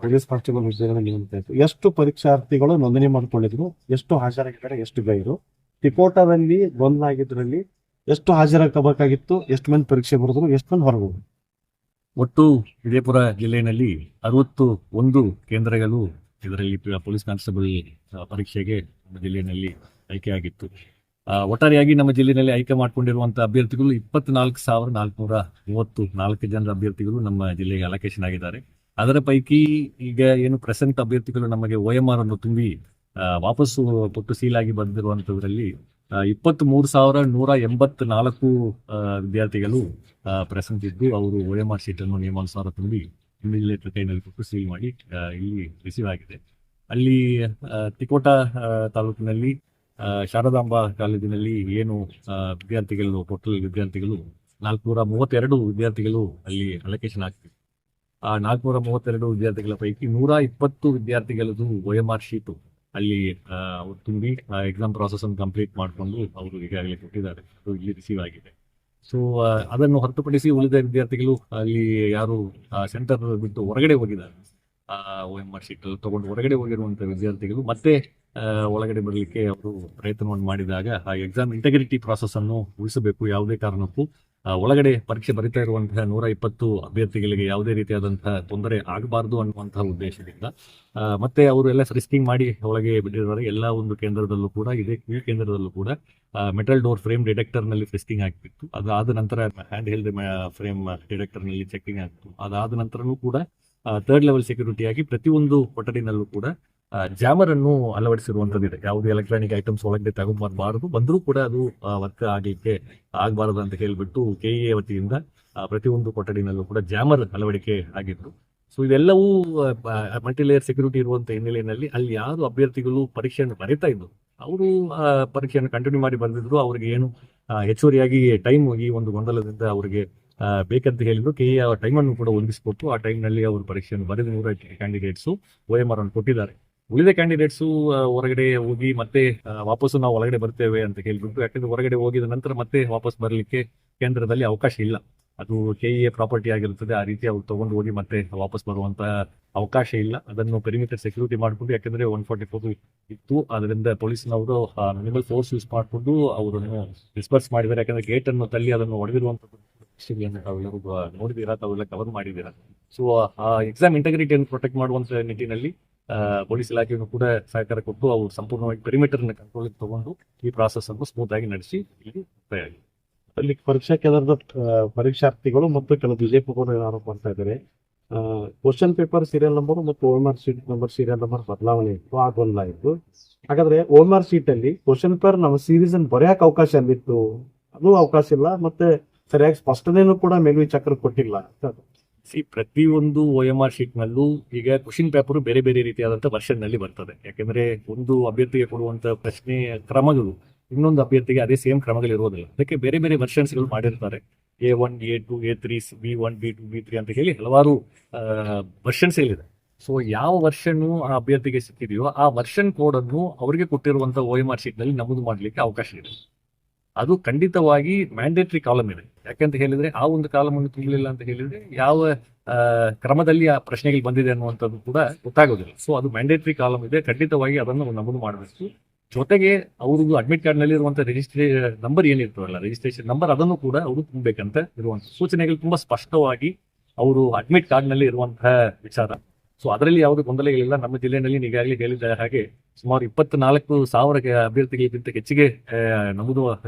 Police constable ಹುದ್ದೆಗಳ ನೇಮಕ ಆಯಿತು. ಎಷ್ಟು ಪರೀಕ್ಷಾರ್ಥಿಗಳು ನೋಂದಣಿ ಮಾಡಿಕೊಂಡಿದ್ರು, ಎಷ್ಟು ಹಾಜರಾಗಿದ್ದಾರೆ, ಎಷ್ಟು ಗೈರು, ಟಿಕೋಟಾದಲ್ಲಿ ಗೊಂದಲ ಆಗಿದ್ರಲ್ಲಿ ಎಷ್ಟು ಹಾಜರಾಗಬೇಕಾಗಿತ್ತು, ಎಷ್ಟು ಮಂದಿ ಪರೀಕ್ಷೆ ಬರೆದ್ರು, ಎಷ್ಟು ಮಂದಿ ಹೊರಗೆ ಹೋದ್ರು? ಒಟ್ಟು ವಿಜಯಪುರ ಜಿಲ್ಲೆಯಲ್ಲಿ 61 ಕೇಂದ್ರಗಳು ಇದರಲ್ಲಿ ಪೊಲೀಸ್ ಕಾನ್ಸ್ಟೇಬಲ್ ಪರೀಕ್ಷೆಗೆ ನಮ್ಮ ಜಿಲ್ಲೆಯಲ್ಲಿ ಆಯ್ಕೆಯಾಗಿತ್ತು. ಒಟ್ಟಾರೆಯಾಗಿ ನಮ್ಮ ಜಿಲ್ಲೆಯಲ್ಲಿ ಆಯ್ಕೆ ಮಾಡಿಕೊಂಡಿರುವಂತಹ ಅಭ್ಯರ್ಥಿಗಳು 24,434 ಜನರ ಅಭ್ಯರ್ಥಿಗಳು ನಮ್ಮ ಜಿಲ್ಲೆಗೆ ಅಲೋಕೇಶನ್ ಆಗಿದ್ದಾರೆ. ಅದರ ಪೈಕಿ ಈಗ ಏನು ಪ್ರೆಸೆಂಟ್ ಅಭ್ಯರ್ಥಿಗಳು ನಮಗೆ OMR ಅನ್ನು ತುಂಬಿ ವಾಪಸ್ಸು ಕೊಟ್ಟು ಸೀಲಾಗಿ ಬಂದಿರುವಂತದ್ರಲ್ಲಿ 23,184 ವಿದ್ಯಾರ್ಥಿಗಳು ಪ್ರೆಸೆಂಟ್ ಇದ್ದು ಅವರು OMR ಶೀಟ್ ಅನ್ನು ನಿಯಮಾನುಸಾರ ತುಂಬಿ ಇನ್ವಿಜಿಲೇಟರ್ ಕೈನಲ್ಲಿ ಕೊಟ್ಟು ಸೀಲ್ ಮಾಡಿ ಇಲ್ಲಿ ರಿಸೀವ್ ಆಗಿದೆ. ಅಲ್ಲಿ ತಿಕೋಟಾ ತಾಲೂಕಿನಲ್ಲಿ ಶಾರದಾಂಬಾ ಕಾಲೇಜಿನಲ್ಲಿ ಏನು ವಿದ್ಯಾರ್ಥಿಗಳು ಟೋಟಲ್ ವಿದ್ಯಾರ್ಥಿಗಳು 432 ವಿದ್ಯಾರ್ಥಿಗಳು ಅಲ್ಲಿ ಅಲೋಕೇಶನ್ ಆಗ್ತಿದೆ. ಆ 432 ವಿದ್ಯಾರ್ಥಿಗಳ ಪೈಕಿ 120 ವಿದ್ಯಾರ್ಥಿಗಳದ್ದು OMR ಶೀಟು ಅಲ್ಲಿ ಅವ್ರು ತುಂಬಿ ಎಕ್ಸಾಮ್ ಪ್ರಾಸೆಸ್ ಅನ್ನು ಕಂಪ್ಲೀಟ್ ಮಾಡಿಕೊಂಡು ಅವರು ಈಗಾಗಲೇ ಕೊಟ್ಟಿದ್ದಾರೆ, ಅದು ಇಲ್ಲಿ ರಿಸೀವ್ ಆಗಿದೆ. ಸೊ ಅದನ್ನು ಹೊರತುಪಡಿಸಿ ಉಳಿದ ವಿದ್ಯಾರ್ಥಿಗಳು ಅಲ್ಲಿ ಯಾರು ಸೆಂಟರ್ ಬಿಟ್ಟು ಹೊರಗಡೆ ಹೋಗಿದ್ದಾರೆ, OMR ಶೀಟ್ ತಗೊಂಡು ಹೊರಗಡೆ ಹೋಗಿರುವಂತಹ ವಿದ್ಯಾರ್ಥಿಗಳು ಮತ್ತೆ ಒಳಗಡೆ ಬರಲಿಕ್ಕೆ ಅವರು ಪ್ರಯತ್ನವನ್ನು ಮಾಡಿದಾಗ ಆ ಎಕ್ಸಾಮ್ ಇಂಟೆಗ್ರಿಟಿ ಪ್ರಾಸೆಸ್ ಅನ್ನು ಉಳಿಸಬೇಕು. ಯಾವುದೇ ಕಾರಣಕ್ಕೂ ಒಳಗಡೆ ಪರೀಕ್ಷೆ ಬರೀತಾ ಇರುವಂತಹ 120 ಅಭ್ಯರ್ಥಿಗಳಿಗೆ ಯಾವುದೇ ರೀತಿಯಾದಂತಹ ತೊಂದರೆ ಆಗಬಾರದು ಅನ್ನುವಂತಹ ಉದ್ದೇಶದಿಂದ ಮತ್ತೆ ಅವರು ಎಲ್ಲ ಫ್ರಿಸ್ಕಿಂಗ್ ಮಾಡಿ ಒಳಗೆ ಬಿಟ್ಟಿದ್ದಾರೆ. ಎಲ್ಲ ಒಂದು ಕೇಂದ್ರದಲ್ಲೂ ಕೂಡ ಇದೆ, ಈ ಕೇಂದ್ರದಲ್ಲೂ ಕೂಡ ಮೆಟಲ್ ಡೋರ್ ಫ್ರೇಮ್ ಡಿಟೆಕ್ಟರ್ ನಲ್ಲಿ ಫ್ರಿಸ್ಕಿಂಗ್ ಆಗ್ತಿತ್ತು. ಅದಾದ ನಂತರ ಹ್ಯಾಂಡ್ ಹೆಲ್ಡ್ ಫ್ರೇಮ್ ಡಿಟೆಕ್ಟರ್ ನಲ್ಲಿ ಚೆಕಿಂಗ್ ಆಗ್ತಿತ್ತು. ಅದಾದ ನಂತರನೂ ಕೂಡ 3rd ಲೆವೆಲ್ ಸೆಕ್ಯೂರಿಟಿಯಾಗಿ ಪ್ರತಿಯೊಂದು ಕೊಠಡಿನಲ್ಲೂ ಕೂಡ ಜಾಮರ್ ಅನ್ನು ಅಳವಡಿಸಿರುವಂತದ್ದಿದೆ. ಯಾವುದೇ ಎಲೆಕ್ಟ್ರಾನಿಕ್ ಐಟಮ್ಸ್ ಒಳಗಡೆ ತಗೊಂಡ್ಬರಬಾರದು, ಬಂದರೂ ಕೂಡ ಅದು ವರ್ಕ್ ಆಗಲಿಕ್ಕೆ ಆಗಬಾರದು ಅಂತ ಹೇಳಿಬಿಟ್ಟು KEA ವತಿಯಿಂದ ಪ್ರತಿಯೊಂದು ಕೊಠಡಿನಲ್ಲೂ ಕೂಡ ಜಾಮರ್ ಅಳವಡಿಕೆ ಆಗಿತ್ತು. ಸೊ ಇದೆಲ್ಲವೂ ಮಲ್ಟಿಲೇಯರ್ ಸೆಕ್ಯೂರಿಟಿ ಇರುವಂತಹ ಹಿನ್ನೆಲೆಯಲ್ಲಿ ಅಲ್ಲಿ ಯಾರು ಅಭ್ಯರ್ಥಿಗಳು ಪರೀಕ್ಷೆಯನ್ನು ಬರೀತಾ ಇದ್ರು ಅವರು ಪರೀಕ್ಷೆಯನ್ನು ಕಂಟಿನ್ಯೂ ಮಾಡಿ ಬಂದಿದ್ರು. ಅವರಿಗೆ ಏನು ಹೆಚ್ಚುವರಿಯಾಗಿ ಟೈಮ್ ಈ ಒಂದು ಗೊಂದಲದಿಂದ ಅವರಿಗೆ ಬೇಕಂತ ಹೇಳಿದ್ರು. KEA ಟೈಮನ್ನು ಕೂಡ ಹೊಂದಿಸಿಕೊಟ್ಟು ಆ ಟೈಮ್ನಲ್ಲಿ ಅವರು ಪರೀಕ್ಷೆಯನ್ನು ಬರೆದ 100 ಕ್ಯಾಂಡಿಡೇಟ್ಸು OMR ಅನ್ನು ಕೊಟ್ಟಿದ್ದಾರೆ. ಉಳಿದ ಕ್ಯಾಂಡಿಡೇಟ್ಸು ಹೊರಗಡೆ ಹೋಗಿ ಮತ್ತೆ ವಾಪಸ್ಸು ನಾವು ಒಳಗಡೆ ಬರ್ತೇವೆ ಅಂತ ಹೇಳಿಬಿಟ್ಟು, ಯಾಕಂದ್ರೆ ಹೊರಗಡೆ ಹೋಗಿದ ನಂತರ ಮತ್ತೆ ವಾಪಸ್ ಬರಲಿಕ್ಕೆ ಕೇಂದ್ರದಲ್ಲಿ ಅವಕಾಶ ಇಲ್ಲ, ಅದು KEA ಪ್ರಾಪರ್ಟಿ ಆಗಿರುತ್ತದೆ. ಆ ರೀತಿ ಅವ್ರು ತಗೊಂಡು ಹೋಗಿ ಮತ್ತೆ ವಾಪಸ್ ಬರುವಂತಹ ಅವಕಾಶ ಇಲ್ಲ. ಅದನ್ನು ಪೆರಿಮೀಟರ್ ಸೆಕ್ಯೂರಿಟಿ ಮಾಡಿಕೊಂಡು, ಯಾಕಂದ್ರೆ 144 ಇತ್ತು, ಅದರಿಂದ ಪೊಲೀಸ್ನವರು ಮಿನಿಮಲ್ ಫೋರ್ಸ್ ಯೂಸ್ ಮಾಡಿಕೊಂಡು ಅವರನ್ನು ಡಿಸ್ಪರ್ಸ್ ಮಾಡಿದ್ದಾರೆ. ಯಾಕಂದ್ರೆ ಗೇಟ್ ಅನ್ನು ತಳ್ಳಿ ಅದನ್ನು ಹೊಡೆದಿರುವಂತದ್ದು ತಾವೆಲ್ಲರೂ ನೋಡಿದ್ದೀರಾ, ತಾವೆಲ್ಲ ಕವರ್ ಮಾಡಿದ್ದೀರಾ. ಸೊ ಆ ಎಕ್ಸಾಮ್ ಇಂಟೆಗ್ರಿಟಿಯನ್ನು ಪ್ರೊಟೆಕ್ಟ್ ಮಾಡುವಂತ ನಿಟ್ಟಿನಲ್ಲಿ ಪೊಲೀಸ್ ಇಲಾಖೆಯನ್ನು ಕೂಡ ಸಹಕಾರ ಕೊಟ್ಟು ಅವರು ಸಂಪೂರ್ಣವಾಗಿ ಪೆರಿಮೀಟರ್ ಕಂಟ್ರೋಲ್ ತಗೊಂಡು ಈ ಪ್ರಾಸೆಸ್ ಅನ್ನು ಸ್ಮೂತ್ ಆಗಿ ನಡೆಸಿ ಇಲ್ಲಿ ಮುಕ್ತಾಯವಾಗಿದೆ. ಅಲ್ಲಿ ಪರೀಕ್ಷಾ ಕೇಂದ್ರದ ಪರೀಕ್ಷಾರ್ಥಿಗಳು ಮತ್ತು ಕೆಲವು ಬಿಜೆಪಿ ಆರೋಪ ಮಾಡ್ತಾ ಇದ್ದಾರೆ, ಕ್ವಶನ್ ಪೇಪರ್ ಸೀರಿಯಲ್ ನಂಬರ್ ಮತ್ತು OMR sheet number serial number ಬದಲಾವಣೆ ಇತ್ತು, ಆ ಗೊಂದಲ ಇತ್ತು. ಹಾಗಾದ್ರೆ OMR ಶೀಟ್ ಅಲ್ಲಿ ಕ್ವಶನ್ ಪೇಪರ್ ನಮ್ಮ ಸೀರೀಸ್ ಅನ್ನು ಬರೆಯಕ್ಕೆ ಅವಕಾಶ ಅಲ್ಲಿತ್ತು, ಅದು ಅವಕಾಶ ಇಲ್ಲ, ಮತ್ತೆ ಸರಿಯಾಗಿ ಸ್ಪಷ್ಟನೆಯೂ ಕೂಡ ಮೇಲ್ವಿಚಾರಕರು ಕೊಟ್ಟಿಲ್ಲ. ಪ್ರತಿಯೊಂದು OMR ಶೀಟ್ ನಲ್ಲೂ ಈಗ ಕ್ವಶನ್ ಪೇಪರ್ ಬೇರೆ ಬೇರೆ ರೀತಿಯಾದಂತಹ ವರ್ಷನ್ ನಲ್ಲಿ ಬರ್ತದೆ. ಯಾಕಂದ್ರೆ ಒಂದು ಅಭ್ಯರ್ಥಿಗೆ ಕೊಡುವಂತ ಪ್ರಶ್ನೆ ಕ್ರಮಗಳು ಇನ್ನೊಂದು ಅಭ್ಯರ್ಥಿಗೆ ಅದೇ ಸೇಮ್ ಕ್ರಮಗಳು ಇರೋದಿಲ್ಲ. ಅದಕ್ಕೆ ಬೇರೆ ಬೇರೆ ವರ್ಷನ್ಸ್ ಗಳು ಮಾಡಿರ್ತಾರೆ. A1, A2, A3, B1, B2, B3 ಅಂತ ಹೇಳಿ ಹಲವಾರು ವರ್ಷನ್ಸ್ ಇದೆ. ಸೊ ಯಾವ ವರ್ಷನ್ ಆ ಅಭ್ಯರ್ಥಿಗೆ ಸಿಕ್ಕಿದೆಯೋ ಆ ವರ್ಷನ್ ಕೋಡ್ ಅನ್ನು ಅವರಿಗೆ ಕೊಟ್ಟಿರುವಂತಹ OMR ಶೀಟ್ ನಲ್ಲಿ ನಮೂದು ಮಾಡಲಿಕ್ಕೆ ಅವಕಾಶ ಇದೆ. ಅದು ಖಂಡಿತವಾಗಿ ಮ್ಯಾಂಡೇಟರಿ ಕಾಲಮ್ ಇದೆ. ಯಾಕಂತ ಹೇಳಿದ್ರೆ ಆ ಒಂದು ಕಾಲಮ್ ಅನ್ನು ತುಂಬಲಿಲ್ಲ ಅಂತ ಹೇಳಿದ್ರೆ ಯಾವ ಕ್ರಮದಲ್ಲಿ ಆ ಪ್ರಶ್ನೆಗಳು ಬಂದಿದೆ ಅನ್ನುವಂಥದ್ದು ಕೂಡ ಗೊತ್ತಾಗೋದಿಲ್ಲ. ಸೊ ಅದು ಮ್ಯಾಂಡೇಟರಿ ಕಾಲಮ್ ಇದೆ, ಖಂಡಿತವಾಗಿ ಅದನ್ನು ನಮೂದು ಮಾಡಬೇಕು. ಜೊತೆಗೆ ಅವ್ರದ್ದು ಅಡ್ಮಿಟ್ ಕಾರ್ಡ್ ನಲ್ಲಿ ಇರುವಂತಹ ನಂಬರ್ ಏನಿರ್ತವಲ್ಲ, ರಿಜಿಸ್ಟ್ರೇಷನ್ ನಂಬರ್, ಅದನ್ನು ಕೂಡ ಅವರು ತುಂಬಬೇಕಂತ ಇರುವಂತ ಸೂಚನೆಗಳು ತುಂಬಾ ಸ್ಪಷ್ಟವಾಗಿ ಅವರು ಅಡ್ಮಿಟ್ ಕಾರ್ಡ್ ನಲ್ಲಿ ಇರುವಂತಹ ವಿಚಾರ. ಸೊ ಅದರಲ್ಲಿ ಯಾವುದೇ ಗೊಂದಲಗಳಿಲ್ಲ. ನಮ್ಮ ಜಿಲ್ಲೆಯಲ್ಲಿ ಈಗಾಗಲೇ ಹೇಳಿದ ಹಾಗೆ ಸುಮಾರು 24,000 ಅಭ್ಯರ್ಥಿಗಳಿಗಿಂತ ಹೆಚ್ಚಿಗೆ ನಮೂದು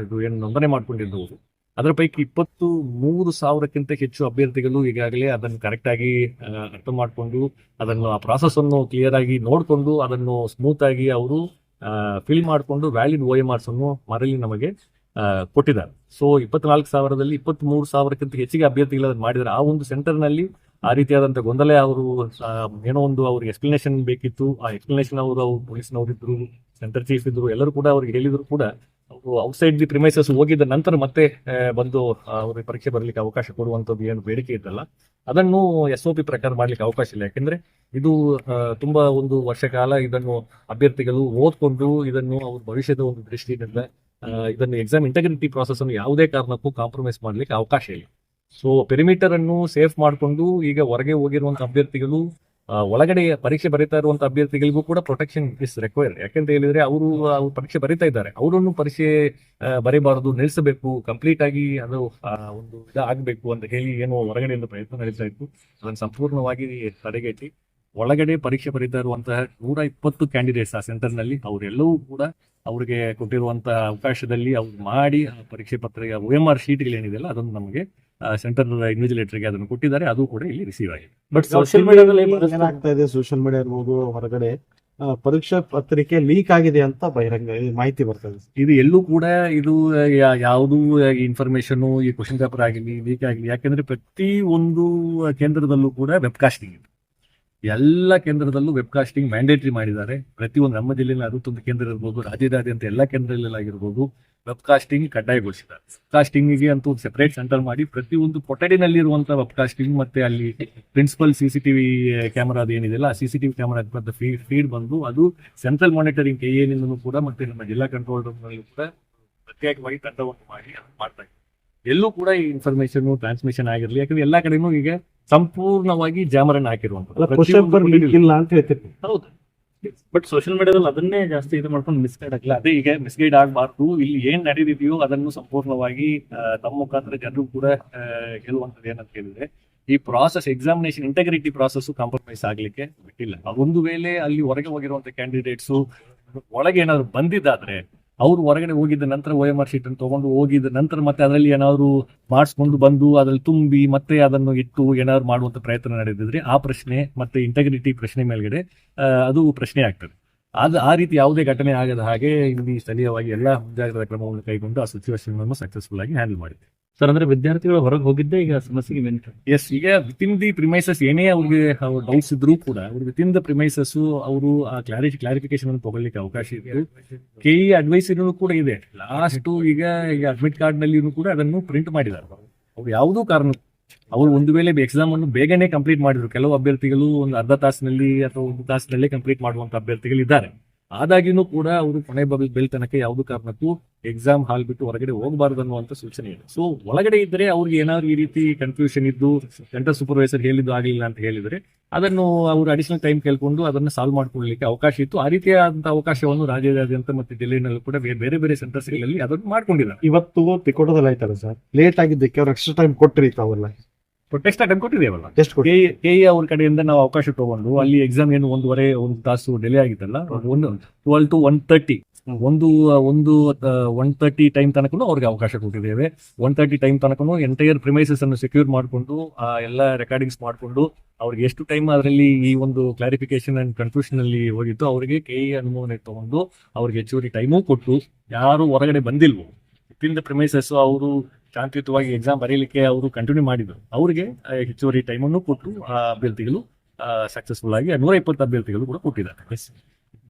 ಏನು ನೋಂದಣಿ ಮಾಡಿಕೊಂಡಿದ್ದವರು. ಅದರ ಪೈಕಿ 23,000ಕ್ಕಿಂತ ಹೆಚ್ಚು ಅಭ್ಯರ್ಥಿಗಳು ಈಗಾಗಲೇ ಅದನ್ನು ಕರೆಕ್ಟ್ ಆಗಿ ಅರ್ಥ ಮಾಡಿಕೊಂಡು ಅದನ್ನು ಆ ಪ್ರಾಸೆಸ್ ಅನ್ನು ಕ್ಲಿಯರ್ ಆಗಿ ನೋಡಿಕೊಂಡು ಅದನ್ನು ಸ್ಮೂತ್ ಆಗಿ ಅವರು ಫಿಲ್ ಮಾಡಿಕೊಂಡು ವ್ಯಾಲಿಡ್ OMRs ಅನ್ನು ಮರಳಿ ನಮಗೆ ಕೊಟ್ಟಿದ್ದಾರೆ. ಸೊ 24,000ದಲ್ಲಿ 23,000ಕ್ಕಿಂತ ಹೆಚ್ಚಿಗೆ ಅಭ್ಯರ್ಥಿಗಳು ಅದನ್ನು ಮಾಡಿದ್ದಾರೆ. ಆ ಒಂದು ಸೆಂಟರ್ ನಲ್ಲಿ ಆ ರೀತಿಯಾದಂಥ ಗೊಂದಲ ಅವರು ಏನೋ ಒಂದು ಅವ್ರಿಗೆ ಎಕ್ಸ್ಪ್ಲನೇಷನ್ ಬೇಕಿತ್ತು. ಆ ಎಕ್ಸ್ಪ್ಲನೇಷನ್ ಅವರು ಪೊಲೀಸ್ನವರಿದ್ರು, ಸೆಂಟರ್ ಚೀಫ್ ಇದ್ರು, ಎಲ್ಲರೂ ಕೂಡ ಅವ್ರಿಗೆ ಹೇಳಿದ್ರು ಕೂಡ ಅವರು ಔಟ್ಸೈಡ್ ದಿ ಪ್ರಿಮೈಸಸ್ ಹೋಗಿದ್ದ ನಂತರ ಮತ್ತೆ ಬಂದು ಅವ್ರಿಗೆ ಪರೀಕ್ಷೆ ಬರಲಿಕ್ಕೆ ಅವಕಾಶ ಕೊಡುವಂಥದ್ದು ಏನು ಬೇಡಿಕೆ ಇದ್ದಲ್ಲ ಅದನ್ನು SOP ಪ್ರಕಾರ ಮಾಡ್ಲಿಕ್ಕೆ ಅವಕಾಶ ಇಲ್ಲ. ಯಾಕೆಂದ್ರೆ ಇದು ತುಂಬಾ ಒಂದು ವರ್ಷ ಕಾಲ ಇದನ್ನು ಅಭ್ಯರ್ಥಿಗಳು ಓದ್ಕೊಂಡು ಇದನ್ನು ಅವ್ರ ಭವಿಷ್ಯದ ಒಂದು ದೃಷ್ಟಿಯಿಂದ ಇದನ್ನು ಎಕ್ಸಾಮ್ ಇಂಟೆಗ್ರಿಟಿ ಪ್ರಾಸೆಸ್ ಅನ್ನು ಯಾವುದೇ ಕಾರಣಕ್ಕೂ ಕಾಂಪ್ರಮೈಸ್ ಮಾಡ್ಲಿಕ್ಕೆ ಅವಕಾಶ ಇಲ್ಲ. ಸೊ ಪೆರಿಮೀಟರ್ ಅನ್ನು ಸೇಫ್ ಮಾಡಿಕೊಂಡು ಈಗ ಹೊರಗೆ ಹೋಗಿರುವಂತಹ ಅಭ್ಯರ್ಥಿಗಳು ಒಳಗಡೆ ಪರೀಕ್ಷೆ ಬರೀತಾ ಇರುವಂತ ಅಭ್ಯರ್ಥಿಗಳಿಗೂ ಕೂಡ ಪ್ರೊಟೆಕ್ಷನ್ ಇಸ್ ರಿಕ್ವೈರ್ಡ್. ಯಾಕಂತ ಹೇಳಿದ್ರೆ ಅವರು ಪರೀಕ್ಷೆ ಬರೀತಾ ಇದ್ದಾರೆ, ಅವರನ್ನು ಪರೀಕ್ಷೆ ಬರೀಬಾರದು, ನಿಲ್ಲಿಸಬೇಕು, ಕಂಪ್ಲೀಟ್ ಆಗಿ ಅದು ಒಂದು ಆಗಬೇಕು ಅಂತ ಹೇಳಿ ಏನೋ ಹೊರಗಡೆಯಿಂದ ಪ್ರಯತ್ನ ನಡೀತಾ ಇತ್ತು. ಅದನ್ನು ಸಂಪೂರ್ಣವಾಗಿ ತಡೆಗಟ್ಟಿ ಒಳಗಡೆ ಪರೀಕ್ಷೆ ಬರೀತಾ ಇರುವಂತಹ 120 ಕ್ಯಾಂಡಿಡೇಟ್ಸ್ ಆ ಸೆಂಟರ್ ನಲ್ಲಿ ಅವರೆಲ್ಲವೂ ಕೂಡ ಅವ್ರಿಗೆ ಕೊಟ್ಟಿರುವಂತಹ ಅವಕಾಶದಲ್ಲಿ ಅವ್ರು ಮಾಡಿ ಆ ಪರೀಕ್ಷೆ ಪತ್ರಿಕೆ OMR ಶೀಟ್ಗಳೇನಿದೆಯಲ್ಲ ಅದನ್ನು ನಮಗೆ ಸೆಂಟರ್ ಇನ್ವಿಜಿಲೇಟರ್ಗೆ ಅದನ್ನು ಕೊಟ್ಟಿದ್ದಾರೆ. ಅದು ಕೂಡ ಇಲ್ಲಿ ರಿಸೀವ್ ಆಗಿದೆ. ಬಟ್ ಸೋಷಿಯಲ್ ಮೀಡಿಯಾದಲ್ಲಿ ಏನಾಗ್ತಾ ಇದೆ, ಸೋಷಿಯಲ್ ಮೀಡಿಯಾ ಇರ್ಬೋದು, ಹೊರಗಡೆ ಪರೀಕ್ಷಾ ಪತ್ರಿಕೆ ಲೀಕ್ ಆಗಿದೆ ಅಂತ ಬಹಿರಂಗ ಮಾಹಿತಿ ಬರ್ತದೆ. ಇದು ಎಲ್ಲೂ ಕೂಡ ಇದು ಯಾವುದು ಇನ್ಫಾರ್ಮೇಶನ್ ಈ ಕ್ವಶನ್ ಪೇಪರ್ ಆಗಲಿ ಲೀಕ್ ಆಗಲಿ, ಯಾಕಂದ್ರೆ ಪ್ರತಿ ಒಂದು ಕೇಂದ್ರದಲ್ಲೂ ಕೂಡ ವೆಬ್ಕಾಸ್ಟಿಂಗ್ ಇದೆ. ಎಲ್ಲ ಕೇಂದ್ರದಲ್ಲೂ ವೆಬ್ಕಾಸ್ಟಿಂಗ್ ಮ್ಯಾಂಡೇಟರಿ ಮಾಡಿದ್ದಾರೆ. ಪ್ರತಿಯೊಂದು ನಮ್ಮ ಜಿಲ್ಲೆಯಲ್ಲಿ 61 ಕೇಂದ್ರ ಇರ್ಬೋದು, ರಾಜ್ಯದಾದ್ಯಂತ ಎಲ್ಲ ಕೇಂದ್ರಗಳಲ್ಲಾಗಿರ್ಬೋದು ವೆಬ್ಕಾಸ್ಟಿಂಗ್ ಕಡ್ಡಾಯಗೊಳಿಸಿದ್ದಾರೆ. ವೆಬ್ಕಾಸ್ಟಿಂಗಿಗೆ ಅಂತೂ ಸೆಪರೇಟ್ ಸೆಂಟರ್ ಮಾಡಿ ಪ್ರತಿಯೊಂದು ಕೊಠಡಿನಲ್ಲಿ ಇರುವಂತಹ ವೆಬ್ಕಾಸ್ಟಿಂಗ್ ಮತ್ತೆ ಅಲ್ಲಿ ಪ್ರಿನ್ಸಿಪಲ್ CCTV ಕ್ಯಾಮರಾದ ಏನಿದೆಲ್ಲ ಆ CCTV ಕ್ಯಾಮರಾ ಫೀಡ್ ಬಂದು ಅದು ಸೆಂಟ್ರಲ್ ಮಾನಿಟರಿಂಗ್ KA ಕೂಡ ಮತ್ತೆ ನಮ್ಮ ಜಿಲ್ಲಾ ಕಂಟ್ರೋಲ್ ರೂಮ್ ನಲ್ಲಿ ಕೂಡ ಪ್ರತ್ಯೇಕವಾಗಿ ತಂಡವನ್ನು ಮಾಡಿ ಮಾಡ್ತಾ ಇದ್ದಾರೆ. ಎಲ್ಲೂ ಕೂಡ ಈ ಇನ್ಫಾರ್ಮೇಶನ್ ಟ್ರಾನ್ಸ್ಮಿಷನ್ ಆಗಿರಲಿ, ಯಾಕಂದ್ರೆ ಎಲ್ಲಾ ಕಡೆನೂ ಈಗ ಸಂಪೂರ್ಣವಾಗಿ ಜಾಮರನ್ನು ಹಾಕಿರುವಂತದ್ದು. ಇಲ್ಲ ಅಂತ ಹೇಳ್ತೀವಿ. ಹೌದು, ಬಟ್ ಸೋಷಿಯಲ್ ಮೀಡಿಯಾದಲ್ಲಿ ಅದನ್ನೇ ಜಾಸ್ತಿ ಇದು ಮಾಡ್ಕೊಂಡು ಮಿಸ್ಗೈಡ್ ಆಗಿಲ್ಲ. ಅದೇ ಈಗ ಮಿಸ್ಗೈಡ್ ಆಗಬಾರ್ದು, ಇಲ್ಲಿ ಏನ್ ನಡೆದಿದೆಯೋ ಅದನ್ನು ಸಂಪೂರ್ಣವಾಗಿ ತಮ್ಮ ಮುಖಾಂತರ ಜನರು ಕೂಡ ಹೇಳುವಂಥದ್ದು ಏನಂತ ಹೇಳಿದ್ರೆ, ಈ process examination integrity process compromise ಆಗ್ಲಿಕ್ಕೆ ಬಿಟ್ಟಿಲ್ಲ. ಒಂದು ವೇಳೆ ಅಲ್ಲಿ ಹೊರಗೆ ಹೋಗಿರುವಂತ ಕ್ಯಾಂಡಿಡೇಟ್ಸ್ ಒಳಗೆ ಏನಾದ್ರು ಬಂದಿದ್ದಾದ್ರೆ ಅವ್ರು ಹೊರಗಡೆ ಹೋಗಿದ್ದ ನಂತರ OMR ಶೀಟ್ ಅನ್ನು ತಗೊಂಡು ಹೋಗಿದ್ದ ನಂತರ ಮತ್ತೆ ಅದರಲ್ಲಿ ಏನಾದ್ರು ಮಾಡಿಸ್ಕೊಂಡು ಬಂದು ಅದ್ರಲ್ಲಿ ತುಂಬಿ ಮತ್ತೆ ಅದನ್ನು ಇಟ್ಟು ಏನಾದ್ರು ಮಾಡುವಂತ ಪ್ರಯತ್ನ ನಡೆದಿದ್ರೆ ಆ ಪ್ರಶ್ನೆ ಮತ್ತೆ ಇಂಟೆಗ್ರಿಟಿ ಪ್ರಶ್ನೆ ಮೇಲ್ಗಡೆ ಅದು ಪ್ರಶ್ನೆ ಆಗ್ತದೆ. ಆ ರೀತಿ ಯಾವುದೇ ಘಟನೆ ಆಗದ ಹಾಗೆ ಇಲ್ಲಿ ಸ್ಥಳೀಯವಾಗಿ ಎಲ್ಲ ಮುಂಜಾಗ್ರತಾ ಕ್ರಮವನ್ನು ಕೈಗೊಂಡು ಆ ಸಿಚುವೇಶನ್ ಅನ್ನು ಸಕ್ಸಸ್ಫುಲ್ ಆಗಿ ಹ್ಯಾಂಡಲ್ ಮಾಡಿದೆ. ಸರ್, ಅಂದ್ರೆ ವಿದ್ಯಾರ್ಥಿಗಳು ಹೊರಗೆ ಹೋಗಿದ್ದೆ ಈಗ ಸಮಸ್ಯೆಗೆ ಎಸ್, ಈಗ ವಿತಿನ್ ದಿ ಪ್ರಿಮೈಸಸ್ ಏನೇ ಅವ್ರಿಗೆ ಡೌಟ್ಸ್ ಇದ್ರೂ ಕೂಡ ಅವ್ರು ವಿತಿನ್ ದ ಪ್ರಿಮೈಸಸ್ ಅವರು ಆ ಕ್ಲಾರಿಫಿಕೇಶನ್ ಅನ್ನು ತಗೊಳ್ಳಿಕ್ಕೆ ಅವಕಾಶ ಇದೆ. KE ಅಡ್ವೈಸ್ ಕೂಡ ಇದೆ. ಲಾಸ್ಟ್ ಈಗ ಅಡ್ಮಿಟ್ ಕಾರ್ಡ್ ನಲ್ಲಿ ಕೂಡ ಅದನ್ನು ಪ್ರಿಂಟ್ ಮಾಡಿದ್ದಾರೆ. ಅವ್ರು ಯಾವುದೂ ಕಾರಣ ಅವರು ಒಂದು ವೇಳೆ ಎಕ್ಸಾಮ್ ಅನ್ನು ಬೇಗನೆ ಕಂಪ್ಲೀಟ್ ಮಾಡಿದ್ರು, ಕೆಲವು ಅಭ್ಯರ್ಥಿಗಳು ಒಂದು ಅರ್ಧ ತಾಸಿನಲ್ಲಿ ಅಥವಾ 1 ತಾಸಿನಲ್ಲೇ ಕಂಪ್ಲೀಟ್ ಮಾಡುವಂತ ಅಭ್ಯರ್ಥಿಗಳು ಇದ್ದಾರೆ. ಆದಾಗಿನೂ ಕೂಡ ಅವರು ಕೊನೆ ಬೆಲ್ ತನಕ ಯಾವುದೂ ಕಾರಣಕ್ಕೂ ಎಕ್ಸಾಮ್ ಹಾಲ್ ಬಿಟ್ಟು ಹೊರಗಡೆ ಹೋಗಬಾರದು ಅನ್ನುವಂತ ಸೂಚನೆ ಇದೆ. ಸೊ ಒಳಗಡೆ ಇದ್ರೆ ಅವ್ರಿಗೆ ಏನಾದ್ರು ಈ ರೀತಿ ಕನ್ಫ್ಯೂಷನ್ ಇದ್ದು ಸೆಂಟರ್ ಸೂಪರ್ವೈಸರ್ ಹೇಳಿದ್ದು ಆಗಲಿಲ್ಲ ಅಂತ ಹೇಳಿದ್ರೆ ಅದನ್ನು ಅವರು ಅಡಿಷನಲ್ ಟೈಮ್ ಕೇಳ್ಕೊಂಡು ಅದನ್ನು ಸಾಲ್ವ್ ಮಾಡ್ಕೊಳ್ಳಲಿಕ್ಕೆ ಅವಕಾಶ ಇತ್ತು. ಆ ರೀತಿಯಾದಂತಹ ಅವಕಾಶವನ್ನು ರಾಜ್ಯಾದ್ಯಂತ ಮತ್ತೆ ಜಿಲ್ಲೆಯಲ್ಲೂ ಕೂಡ ಬೇರೆ ಬೇರೆ ಸೆಂಟರ್ಸ್ಗಳಲ್ಲಿ ಅದನ್ನು ಮಾಡ್ಕೊಂಡಿದ್ದಾರೆ. ಇವತ್ತು ತಿಕೋಟದಲ್ಲಿ ಆಯ್ತಲ್ಲ ಸರ್, ಲೇಟ್ ಆಗಿದ್ದಕ್ಕೆ ಅವ್ರು ಎಕ್ಸ್ಟ್ರಾ ಟೈಮ್ ಕೊಟ್ಟಿರಿ ತಾವಲ್ಲ? ಎಕ್ಸ್ಟ್ರಾ ಟೈಮ್ ಕೊಟ್ಟಿದ್ದೇವಲ್ಲ. KE ಅವ್ರ ಕಡೆಯಿಂದ ನಾವು ಅವಕಾಶ ತಗೊಂಡು ಅಲ್ಲಿ ಎಕ್ಸಾಮ್ ಏನು 1 ತಾಸು ಡಿಲೇ ಆಗಿತ್ತಲ್ಲ, 12 to 1:30 1:30 ಟೈಮ್ ತನಕನೂ ಅವ್ರಿಗೆ ಅವಕಾಶ ಕೊಟ್ಟಿದ್ದೇವೆ. 1:30 ಟೈಮ್ ತನಕನೂ ಎಂಟೈರ್ ಪ್ರಿಮೈಸಸ್ ಅನ್ನು ಸೆಕ್ಯೂರ್ ಮಾಡಿಕೊಂಡು ಎಲ್ಲ ರೆಕಾರ್ಡಿಂಗ್ಸ್ ಮಾಡಿಕೊಂಡು ಅವ್ರಿಗೆ ಎಷ್ಟು ಟೈಮ್ ಅದರಲ್ಲಿ ಈ ಒಂದು ಕ್ಲಾರಿಫಿಕೇಶನ್ ಅಂಡ್ ಕನ್ಫ್ಯೂಷನ್ ಅಲ್ಲಿ ಹೋಗಿತ್ತು ಅವರಿಗೆ KE ಅನುಮೋದನೆ ತಗೊಂಡು ಅವ್ರಿಗೆ ಹೆಚ್ಚುವರಿ ಟೈಮು ಕೊಟ್ಟು, ಯಾರು ಹೊರಗಡೆ ಬಂದಿಲ್ವೋ ವಿತಿನ್ ದ ಪ್ರಿಮೈಸಸ್ ಅವರು ಶಾಂತಿಯುತವಾಗಿ ಎಕ್ಸಾಮ್ ಬರೀಲಿಕ್ಕೆ ಅವರು ಕಂಟಿನ್ಯೂ ಮಾಡಿದ್ರು, ಅವರಿಗೆ ಹೆಚ್ಚುವರಿ ಟೈಮನ್ನು ಕೊಟ್ಟು ಆ ಅಭ್ಯರ್ಥಿಗಳು ಸಕ್ಸಸ್ಫುಲ್ ಆಗಿ 120 ಅಭ್ಯರ್ಥಿಗಳು ಕೂಡ ಕೊಟ್ಟಿದ್ದಾರೆ.